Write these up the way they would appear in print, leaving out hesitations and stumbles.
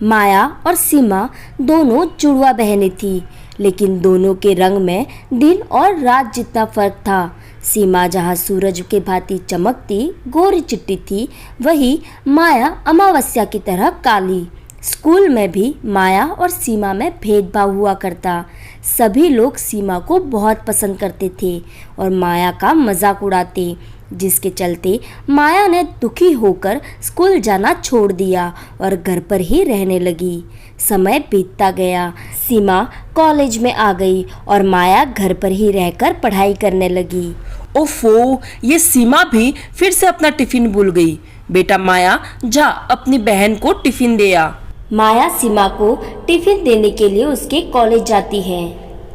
माया और सीमा दोनों जुड़वा बहनें थीं, लेकिन दोनों के रंग में दिन और रात जितना फर्क था। सीमा जहाँ सूरज के भांति चमकती गोरी चिट्टी थी, वही माया अमावस्या की तरह काली। स्कूल में भी माया और सीमा में भेदभाव हुआ करता। सभी लोग सीमा को बहुत पसंद करते थे और माया का मजाक उड़ाते, जिसके चलते माया ने दुखी होकर स्कूल जाना छोड़ दिया और घर पर ही रहने लगी। समय बीतता गया, सीमा कॉलेज में आ गई और माया घर पर ही रहकर पढ़ाई करने लगी। ओफो, ये सीमा भी फिर से अपना टिफिन भूल गई। बेटा माया, जा अपनी बहन को टिफिन दे आ। माया सीमा को टिफिन देने के लिए उसके कॉलेज जाती है।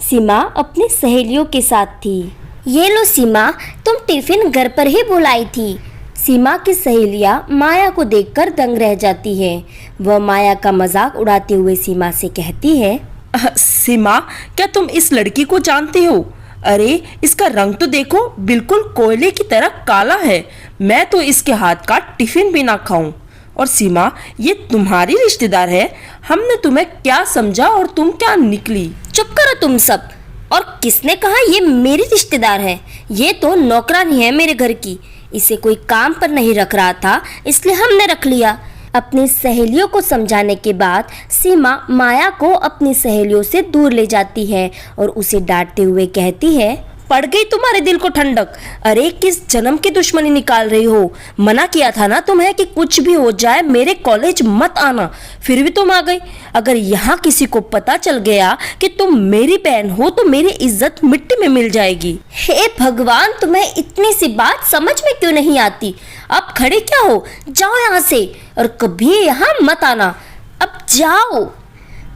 सीमा अपनी सहेलियों के साथ थी। ये लो सीमा, तुम टिफिन घर पर ही भुलाई थी। सीमा की सहेलियां माया को देखकर दंग रह जाती है। वह माया का मजाक उड़ाते हुए सीमा से कहती है, सीमा, क्या तुम इस लड़की को जानती हो? अरे इसका रंग तो देखो, बिल्कुल कोयले की तरह काला है। मैं तो इसके हाथ का टिफिन भी ना खाऊं। और सीमा, ये तुम्हारी रिश्तेदार है। हमने तुम्हें क्या समझा और तुम क्या निकली। चुप करो तुम सब। और किसने कहा ये मेरी रिश्तेदार है? ये तो नौकरानी है मेरे घर की। इसे कोई काम पर नहीं रख रहा था, इसलिए हमने रख लिया। अपनी सहेलियों को समझाने के बाद सीमा माया को अपनी सहेलियों से दूर ले जाती है और उसे डांटते हुए कहती है, पड़ गई तुम्हारे दिल को ठंडक? अरे किस जन्म की दुश्मनी निकाल रही हो? मना किया था ना तुम्हें कि कुछ भी हो जाए मेरे कॉलेज मत आना, फिर भी तुम आ गई। अगर यहाँ किसी को पता चल गया कि तुम मेरी बहन हो तो मेरी इज्जत मिट्टी में मिल जाएगी। हे भगवान, तुम्हें इतनी सी बात समझ में क्यों नहीं आती? अब खड़े क्या हो? जाओ यहाँ से और कभी यहाँ मत आना। अब जाओ।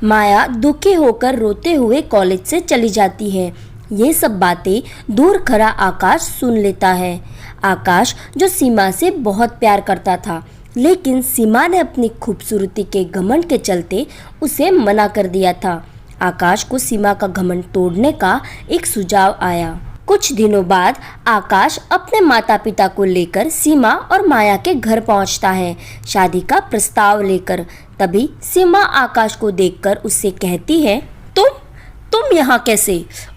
माया दुखी होकर रोते हुए कॉलेज से चली जाती है। ये सब बातें दूर खड़ा आकाश सुन लेता है। आकाश जो सीमा से बहुत प्यार करता था, लेकिन सीमा ने अपनी खूबसूरती के घमंड के चलते उसे मना कर दिया था। आकाश को सीमा का घमंड तोड़ने का एक सुझाव आया। कुछ दिनों बाद आकाश अपने माता पिता को लेकर सीमा और माया के घर पहुंचता है, शादी का प्रस्ताव लेकर। तभी सीमा आकाश को देखकर उससे कहती है, तुम यहाँ कैसे?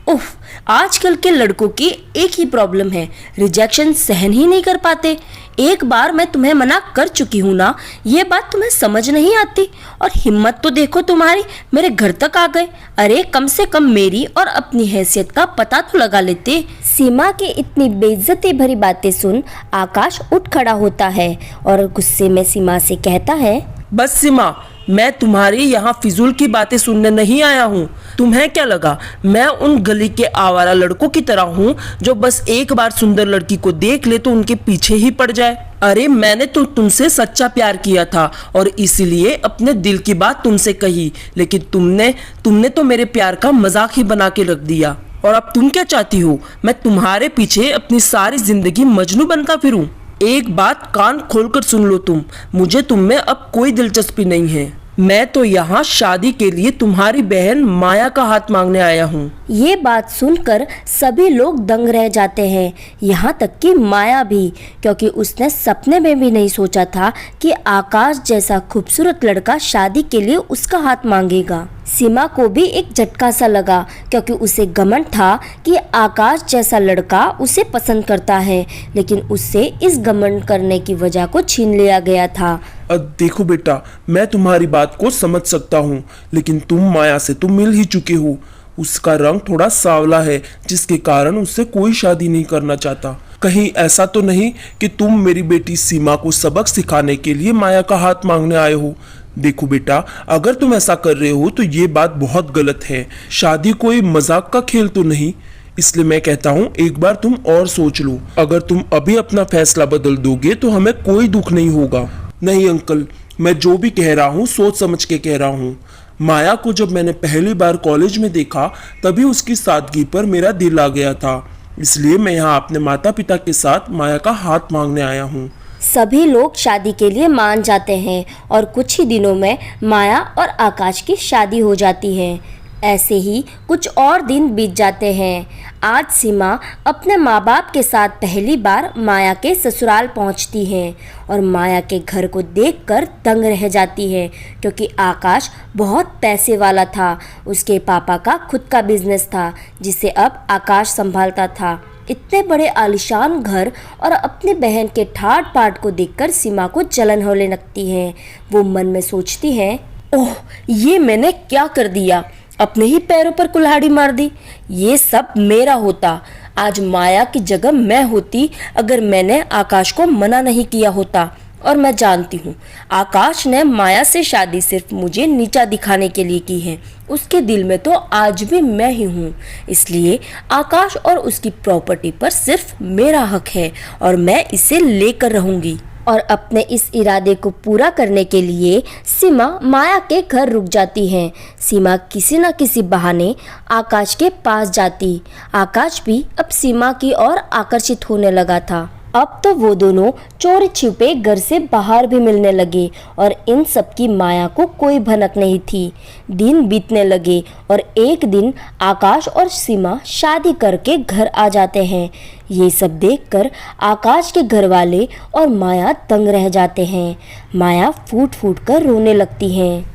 उफ, आजकल के लड़कों की एक ही प्रॉब्लम है, रिजेक्शन सहन ही नहीं कर पाते। एक बार मैं तुम्हें मना कर चुकी हूँ ना, ये बात तुम्हें समझ नहीं आती। और हिम्मत तो देखो तुम्हारी, मेरे घर तक आ गए। अरे कम से कम मेरी और अपनी हैसियत का पता तो लगा लेते। सीमा की इतनी बेइज्जती भरी बातें सुन आकाश उठ खड़ा होता है और गुस्से में सीमा से कहता है, बस सीमा, मैं तुम्हारी यहाँ फिजूल की बातें सुनने नहीं आया हूँ। तुम्हें क्या लगा मैं उन गली के आवारा लड़कों की तरह हूँ जो बस एक बार सुंदर लड़की को देख ले तो उनके पीछे ही पड़ जाए? अरे मैंने तो तुमसे सच्चा प्यार किया था और इसीलिए अपने दिल की बात तुमसे कही, लेकिन तुमने तो मेरे प्यार का मजाक ही बना के रख दिया। और अब तुम क्या चाहती हो? मैं तुम्हारे पीछे अपनी सारी जिंदगी मजनू बनता फिरूं? एक बात कान खोलकर सुन लो तुम, मुझे तुम में अब कोई दिलचस्पी नहीं है। मैं तो यहाँ शादी के लिए तुम्हारी बहन माया का हाथ मांगने आया हूँ। ये बात सुनकर सभी लोग दंग रह जाते हैं, यहाँ तक कि माया भी, क्योंकि उसने सपने में भी नहीं सोचा था कि आकाश जैसा खूबसूरत लड़का शादी के लिए उसका हाथ मांगेगा। सीमा को भी एक झटका सा लगा, क्योंकि उसे घमंड था कि आकाश जैसा लड़का उसे पसंद करता है, लेकिन उससे इस घमंड करने की वजह को छीन लिया गया था। देखो बेटा, मैं तुम्हारी बात को समझ सकता हूँ, लेकिन तुम माया से तो मिल ही चुके हो। उसका रंग थोड़ा सांवला है, जिसके कारण उससे कोई शादी नहीं करना चाहता। कहीं ऐसा तो नहीं कि तुम मेरी बेटी सीमा को सबक सिखाने के लिए माया का हाथ मांगने आए हो? देखो बेटा, अगर तुम ऐसा कर रहे हो तो ये बात बहुत गलत है। शादी कोई मजाक का खेल तो नहीं, इसलिए मैं कहता हूँ एक बार तुम और सोच लो। अगर तुम अभी अपना फैसला बदल दोगे तो हमें कोई दुख नहीं होगा। नहीं अंकल, मैं जो भी कह रहा हूँ सोच समझ के कह रहा हूँ। माया को जब मैंने पहली बार कॉलेज में देखा तभी उसकी सादगी पर मेरा दिल आ गया था, इसलिए मैं यहाँ अपने माता पिता के साथ माया का हाथ मांगने आया हूँ। सभी लोग शादी के लिए मान जाते हैं और कुछ ही दिनों में माया और आकाश की शादी हो जाती है। ऐसे ही कुछ और दिन बीत जाते हैं। आज सीमा अपने माँ बाप के साथ पहली बार माया के ससुराल पहुँचती है और माया के घर को देखकर दंग रह जाती है, क्योंकि आकाश बहुत पैसे वाला था। उसके पापा का खुद का बिजनेस था जिसे अब आकाश संभालता था। इतने बड़े आलीशान घर और अपनी बहन के ठाट बाट को देखकर सीमा को जलन होने लगती है। वो मन में सोचती है, ओह ये मैंने क्या कर दिया, अपने ही पैरों पर कुल्हाड़ी मार दी। ये सब मेरा होता, आज माया की जगह मैं होती अगर मैंने आकाश को मना नहीं किया होता। और मैं जानती हूँ आकाश ने माया से शादी सिर्फ मुझे नीचा दिखाने के लिए की है। उसके दिल में तो आज भी मैं ही हूँ, इसलिए आकाश और उसकी प्रॉपर्टी पर सिर्फ मेरा हक है और मैं इसे लेकर रहूँगी। और अपने इस इरादे को पूरा करने के लिए सीमा माया के घर रुक जाती है। सीमा किसी न किसी बहाने आकाश के पास जाती। आकाश भी अब सीमा की ओर आकर्षित होने लगा था। अब तो वो दोनों चोरी छिपे घर से बाहर भी मिलने लगे और इन सब की माया को कोई भनक नहीं थी। दिन बीतने लगे और एक दिन आकाश और सीमा शादी करके घर आ जाते हैं। ये सब देखकर आकाश के घर वाले और माया दंग रह जाते हैं। माया फूट फूट कर रोने लगती है।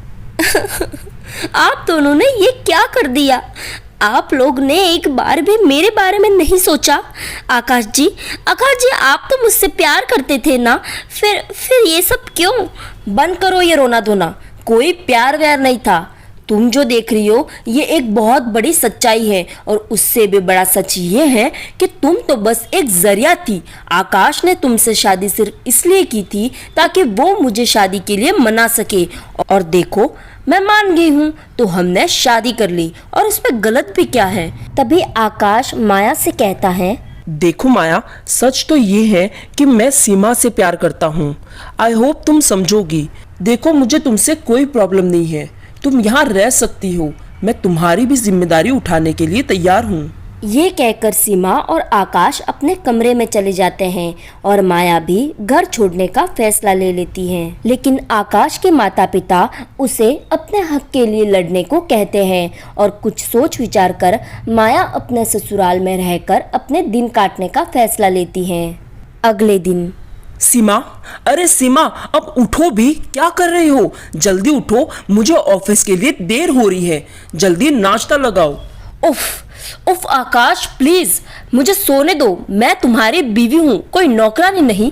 आप दोनों ने ये क्या कर दिया? आप लोग ने एक बार भी मेरे बारे में नहीं सोचा। आकाश जी आप तो मुझसे प्यार करते थे ना, फिर ये सब क्यों? बंद करो ये रोना धोना, कोई प्यार व्यार नहीं था। तुम जो देख रही हो ये एक बहुत बड़ी सच्चाई है और उससे भी बड़ा सच ये है कि तुम तो बस एक जरिया थी। आकाश ने तुमसे शादी सिर्फ इसलिए की थी ताकि वो मुझे शादी के लिए मना सके, और देखो मैं मान गई हूँ तो हमने शादी कर ली और इसमें गलत भी क्या है? तभी आकाश माया से कहता है, देखो माया, सच तो ये है कि मैं सीमा से प्यार करता हूँ। आई होप तुम समझोगी। देखो मुझे तुमसे कोई प्रॉब्लम नहीं है, तुम यहाँ रह सकती हो। मैं तुम्हारी भी जिम्मेदारी उठाने के लिए तैयार हूँ। ये कहकर सीमा और आकाश अपने कमरे में चले जाते हैं और माया भी घर छोड़ने का फैसला ले लेती है। लेकिन आकाश के माता पिता उसे अपने हक के लिए लड़ने को कहते हैं और कुछ सोच विचार कर माया अपने ससुराल में रहकर अपने दिन काटने का फैसला लेती है। अगले दिन, सीमा, अरे सीमा, अब उठो भी, क्या कर रही हो? जल्दी उठो, मुझे ऑफिस के लिए देर हो रही है। जल्दी नाश्ता लगाओ। उफ आकाश प्लीज मुझे सोने दो, मैं तुम्हारी बीवी हूँ, कोई नौकरानी नहीं।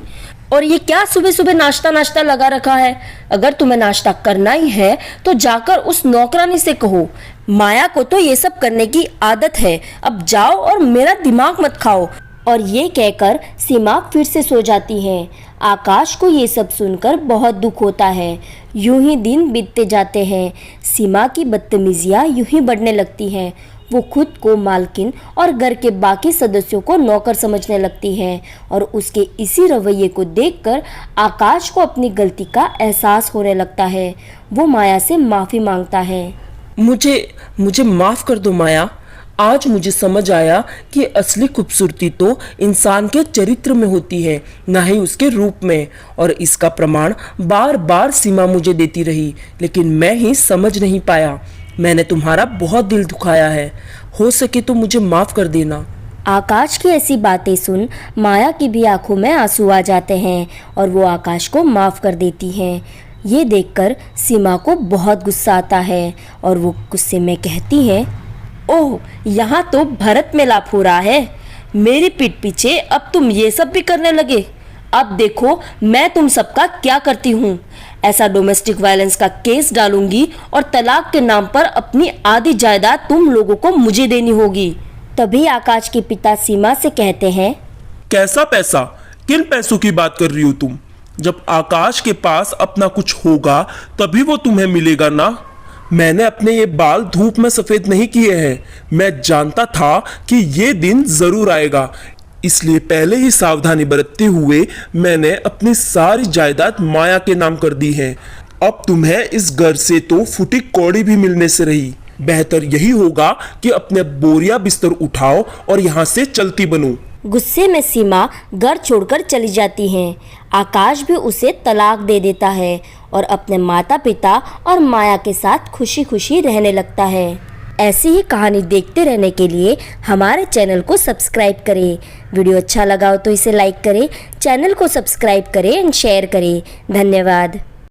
और ये क्या सुबह सुबह नाश्ता लगा रखा है? अगर तुम्हें नाश्ता करना ही है तो जाकर उस नौकरानी से कहो। माया को तो ये सब करने की आदत है। अब जाओ और मेरा दिमाग मत खाओ। और ये कहकर सीमा फिर से सो जाती है। आकाश को ये सब सुनकर बहुत दुख होता है। यूं ही दिन बीतते जाते हैं। सीमा की बदतमीजियाँ यूं ही बढ़ने लगती हैं। वो खुद को मालकिन और घर के बाकी सदस्यों को नौकर समझने लगती है और उसके इसी रवैये को देखकर आकाश को अपनी गलती का एहसास होने लगता है। वो माया से माफ़ी मांगता है। मुझे माफ़ कर दो माया। आज मुझे समझ आया कि असली खूबसूरती तो इंसान के चरित्र में होती है, ना ही उसके रूप में। और इसका प्रमाण बार बार सीमा मुझे देती रही, लेकिन मैं ही समझ नहीं पाया। मैंने तुम्हारा बहुत दिल दुखाया है, हो सके तो मुझे माफ़ कर देना। आकाश की ऐसी बातें सुन माया की भी आंखों में आंसू आ जाते हैं और वो आकाश को माफ़ कर देती है। ये देखकर सीमा को बहुत गुस्सा आता है और वो गुस्से में कहती है, ओह यहाँ तो भरत मेलाप हो रहा है। मेरी पीठ पीछे अब तुम ये सब भी करने लगे। अब देखो मैं तुम सबका क्या करती हूँ। ऐसा डोमेस्टिक वायलेंस का केस डालूंगी और तलाक के नाम पर अपनी आधी जायदाद तुम लोगों को मुझे देनी होगी। तभी आकाश के पिता सीमा से कहते हैं, कैसा पैसा? किन पैसों की बात कर रही हो तुम? जब आकाश के पास अपना कुछ होगा तभी वो तुम्हें मिलेगा ना। मैंने अपने ये बाल धूप में सफेद नहीं किए हैं। मैं जानता था कि ये दिन जरूर आएगा, इसलिए पहले ही सावधानी बरतते हुए मैंने अपनी सारी जायदाद माया के नाम कर दी है। अब तुम्हें इस घर से तो फूटी कौड़ी भी मिलने से रही। बेहतर यही होगा कि अपने बोरिया बिस्तर उठाओ और यहाँ से चलती बनो। गुस्से में सीमा घर छोड़कर चली जाती है। आकाश भी उसे तलाक दे देता है और अपने माता पिता और माया के साथ खुशी खुशी रहने लगता है। ऐसी ही कहानी देखते रहने के लिए हमारे चैनल को सब्सक्राइब करें। वीडियो अच्छा लगा हो तो इसे लाइक करें, चैनल को सब्सक्राइब करें एंड शेयर करें। धन्यवाद।